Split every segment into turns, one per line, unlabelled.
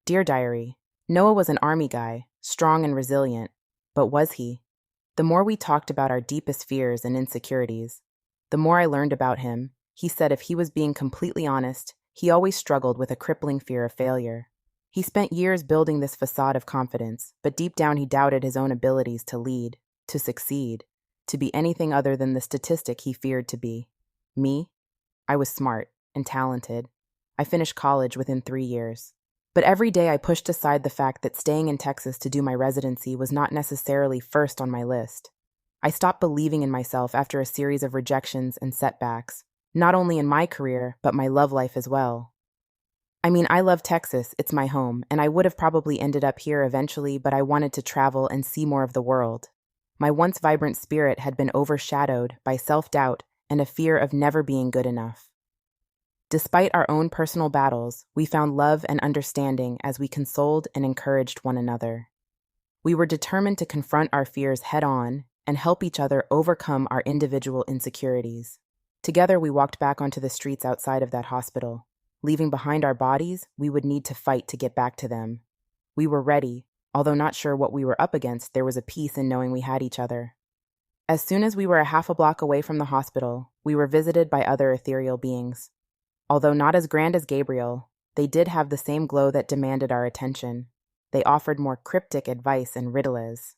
Dear Diary, Noah was an army guy, strong and resilient. But was he? The more we talked about our deepest fears and insecurities, the more I learned about him. He said if he was being completely honest, he always struggled with a crippling fear of failure. He spent years building this facade of confidence, but deep down he doubted his own abilities to lead, to succeed, to be anything other than the statistic he feared to be. Me? I was smart and talented. I finished college within 3 years. But every day I pushed aside the fact that staying in Texas to do my residency was not necessarily first on my list. I stopped believing in myself after a series of rejections and setbacks, not only in my career, but my love life as well. I mean, I love Texas, it's my home, and I would have probably ended up here eventually, but I wanted to travel and see more of the world. My once vibrant spirit had been overshadowed by self-doubt and a fear of never being good enough. Despite our own personal battles, we found love and understanding as we consoled and encouraged one another. We were determined to confront our fears head-on and help each other overcome our individual insecurities. Together, we walked back onto the streets outside of that hospital. Leaving behind our bodies, we would need to fight to get back to them. We were ready. Although not sure what we were up against, there was a peace in knowing we had each other. As soon as we were a half a block away from the hospital, we were visited by other ethereal beings. Although not as grand as Gabriel, they did have the same glow that demanded our attention. They offered more cryptic advice and riddles,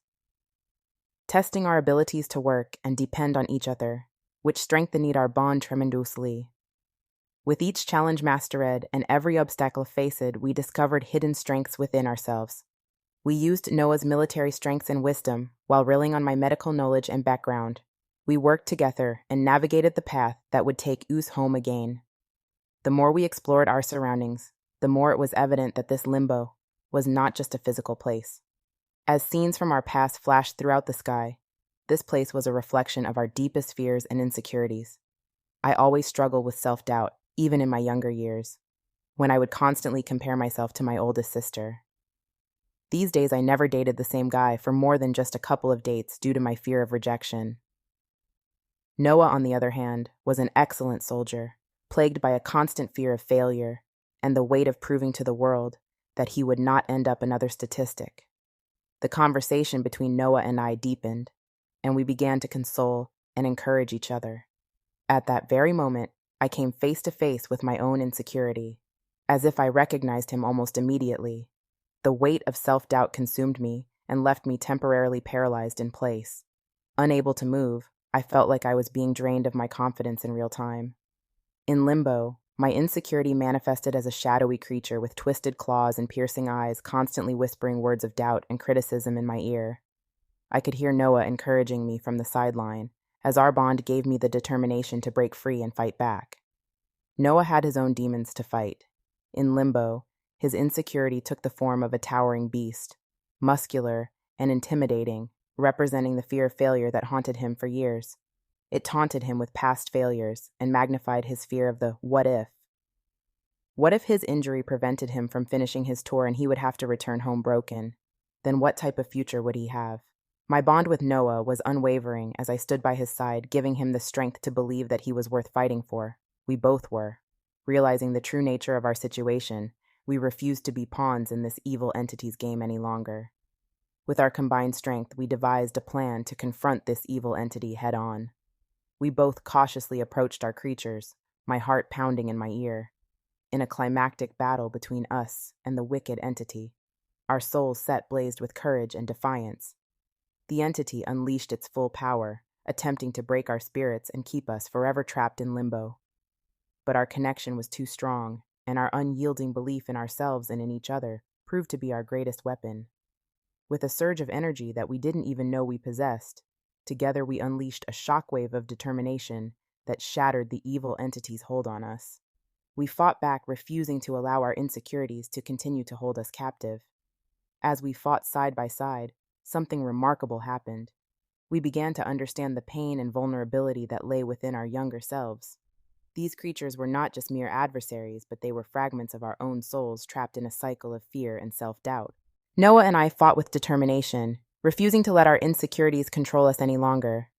testing our abilities to work and depend on each other, which strengthened our bond tremendously. With each challenge mastered and every obstacle faced, we discovered hidden strengths within ourselves. We used Noah's military strengths and wisdom while relying on my medical knowledge and background. We worked together and navigated the path that would take us home again. The more we explored our surroundings, the more it was evident that this limbo was not just a physical place. As scenes from our past flashed throughout the sky, this place was a reflection of our deepest fears and insecurities. I always struggled with self-doubt, even in my younger years, when I would constantly compare myself to my oldest sister. These days, I never dated the same guy for more than just a couple of dates due to my fear of rejection. Noah, on the other hand, was an excellent soldier, plagued by a constant fear of failure and the weight of proving to the world that he would not end up another statistic. The conversation between Noah and I deepened, and we began to console and encourage each other. At that very moment, I came face to face with my own insecurity, as if I recognized him almost immediately. The weight of self-doubt consumed me and left me temporarily paralyzed in place. Unable to move, I felt like I was being drained of my confidence in real time. In limbo, my insecurity manifested as a shadowy creature with twisted claws and piercing eyes, constantly whispering words of doubt and criticism in my ear. I could hear Noah encouraging me from the sideline, as our bond gave me the determination to break free and fight back. Noah had his own demons to fight. In limbo, his insecurity took the form of a towering beast, muscular and intimidating, representing the fear of failure that haunted him for years. It taunted him with past failures and magnified his fear of the what if. What if his injury prevented him from finishing his tour and he would have to return home broken? Then what type of future would he have? My bond with Noah was unwavering as I stood by his side, giving him the strength to believe that he was worth fighting for. We both were. Realizing the true nature of our situation, we refused to be pawns in this evil entity's game any longer. With our combined strength, we devised a plan to confront this evil entity head-on. We both cautiously approached our creatures, my heart pounding in my ear. In a climactic battle between us and the wicked entity, our souls set blazed with courage and defiance. The entity unleashed its full power, attempting to break our spirits and keep us forever trapped in limbo. But our connection was too strong, and our unyielding belief in ourselves and in each other proved to be our greatest weapon. With a surge of energy that we didn't even know we possessed, together we unleashed a shockwave of determination that shattered the evil entity's hold on us. We fought back, refusing to allow our insecurities to continue to hold us captive. As we fought side by side, something remarkable happened. We began to understand the pain and vulnerability that lay within our younger selves. These creatures were not just mere adversaries, but they were fragments of our own souls trapped in a cycle of fear and self-doubt. Noah and I fought with determination, refusing to let our insecurities control us any longer.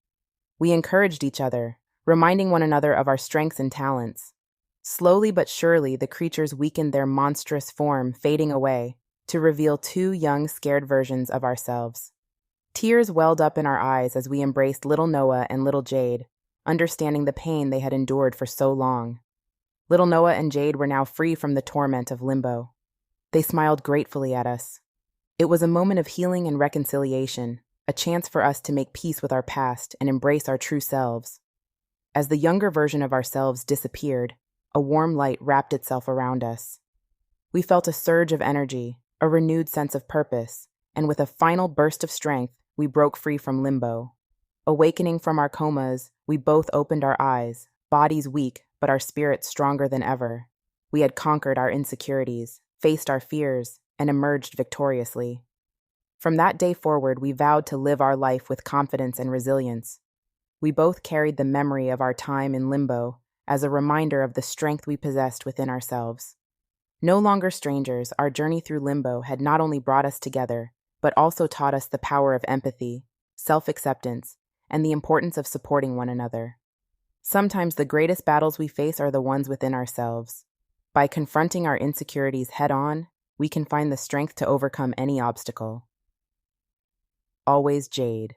We encouraged each other, reminding one another of our strengths and talents. Slowly but surely, the creatures weakened their monstrous form, fading away, to reveal two young, scared versions of ourselves. Tears welled up in our eyes as we embraced little Noah and little Jade, understanding the pain they had endured for so long. Little Noah and Jade were now free from the torment of limbo. They smiled gratefully at us. It was a moment of healing and reconciliation, a chance for us to make peace with our past and embrace our true selves. As the younger version of ourselves disappeared, a warm light wrapped itself around us. We felt a surge of energy, a renewed sense of purpose, and with a final burst of strength, we broke free from limbo. Awakening from our comas, we both opened our eyes, bodies weak, but our spirits stronger than ever. We had conquered our insecurities, faced our fears, and emerged victoriously. From that day forward, we vowed to live our life with confidence and resilience. We both carried the memory of our time in limbo as a reminder of the strength we possessed within ourselves. No longer strangers, our journey through limbo had not only brought us together, but also taught us the power of empathy, self-acceptance, and the importance of supporting one another. Sometimes the greatest battles we face are the ones within ourselves. By confronting our insecurities head-on, we can find the strength to overcome any obstacle. Always Jade.